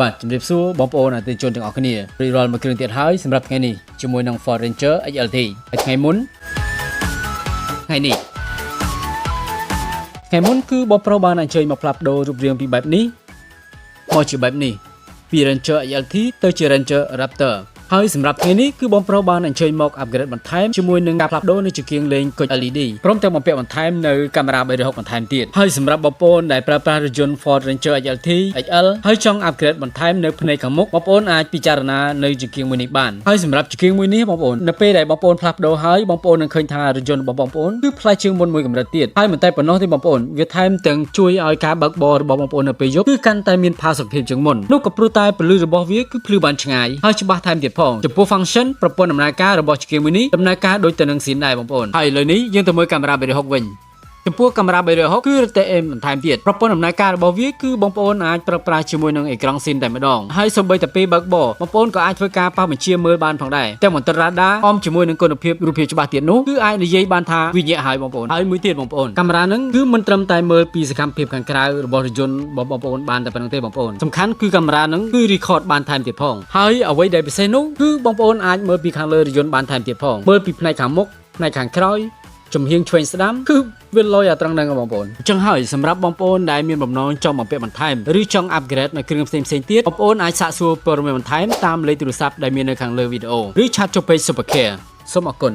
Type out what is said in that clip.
បាទជំរាបសួរបងប្អូនអតិថិជនទាំងអស់គ្នារីរាល់មួយគ្រឿងទៀតហើយសម្រាប់ថ្ងៃនេះជាមួយនឹង Ford Ranger XLT ហើយថ្ងៃមុនគឺបងប្រុសបានអញ្ជើញមកផ្លាស់ប្ដូររូបរាងពីបែបនេះមកជាបែបនេះពី Ranger XLT ទៅជា Ranger Raptor ហើយសម្រាប់ថ្ងៃនេះគឺបងប្រុសបានអញ្ជើញមក upgrade បន្ថែមជាមួយនឹងការផ្លាស់ប្ដូរនៃជាគៀងលេងគុជ LED ព្រមទាំងបំពាក់បន្ថែមនៅកាមេរ៉ា360បន្ថែមទៀតហើយសម្រាប់បងប្អូនដែលប្រើប្រាស់រថយន្ត Ford Ranger XLT XL ហើយចង់ upgrade បន្ថែមនៅផ្នែកខាងមុខបងប្អូនអាចពិចារណានៅជាគៀងមួយនេះបានហើយសម្រាប់ជាគៀងមួយនេះបងប្អូននៅពេលដែលបងប្អូនផ្លាស់ប្ដូរហើយបងប្អូននឹងឃើញថារថយន្តរបស់បងប្អូនគឺផ្លែជាងមុនមួយកម្រិតទៀតហើយមិនតែប៉ុណ្ណោះទេបងប្អូនវាថែមទាំងជួយឲ្យការបើកបររបស់បងប្អូននៅពេលយប់គឺកាន់តែមានផាសុកភាពជាងមុននោះក៏ព្រោះតែពន្លឺរបស់វាគឺភ្លឺបានឆ្ងាយហើយច្បាស់ថែមទៀតផងចំពោះ function ប្រព័ន្ធដំណើរការរបស់ជាគៀងមួយនេះដំណើរការដូចទៅនឹងស៊ីនដែរបងប្អូនហើយឥឡូវនេះយើងទៅមើលកាមេរ៉ា360វិញចំពោះកាមេរ៉ា360គឺរតែអេមបន្ថែមទៀតប្រព័ន្ធដំណើរការរបស់វាគឺបងប្អូនអាចប្រើប្រាស់ជាមួយនឹងអេក្រង់ស៊ីនតែម្ដងហើយសូម្បីតែពេលបើកបរបងប្អូនក៏អាចធ្វើការប៉ះបញ្ជាមើលបានផងដែរទាំងមន្ទិលរ៉ាដាអមជាមួយនឹងគុណភាពរូបភាពច្បាស់ទៀតនោះគឺអាចនិយាយបានថាវាញាក់ហើយបងប្អូនហើយមួយទៀតបងប្អូនកាមេរ៉ាហ្នឹងគឺមិនត្រឹមតែមើលពីសកម្មភាពខាងក្រៅរបស់រថយន្តរបស់បងប្អូនបានតែប៉ុណ្្នឹងទេបងប្អូនសំខាន់គឺកាមេរ៉ាហ្នឹងគឺ record បានថែមទៀតផងហើយអ្វីដែលពិសេសនោះគឺបងប្អូនអាចមើលពីខាងលើរថយន្តបានថែមទៀតផងមើលពីផ្នែកខាងមុខផ្នែកខាងក្រោយចំហៀងឆ្វេងស្ដាំគឺវាលយអាត្រង់ហ្នឹងបងប្អូនអញ្ចឹងហើយសម្រាប់បងប្អូនដែលមានបំណងចង់បំពាក់បន្ថែមឬចង់ upgrade នៅគ្រឿងផ្សេងទៀតបងប្អូនអាចសាកសួរព័ត៌មានបន្ថែមតាមលេខទូរស័ព្ទដែលមាននៅខាងលើវីដេអូឬឆាតចុះ page Supercare សូមអរគុណ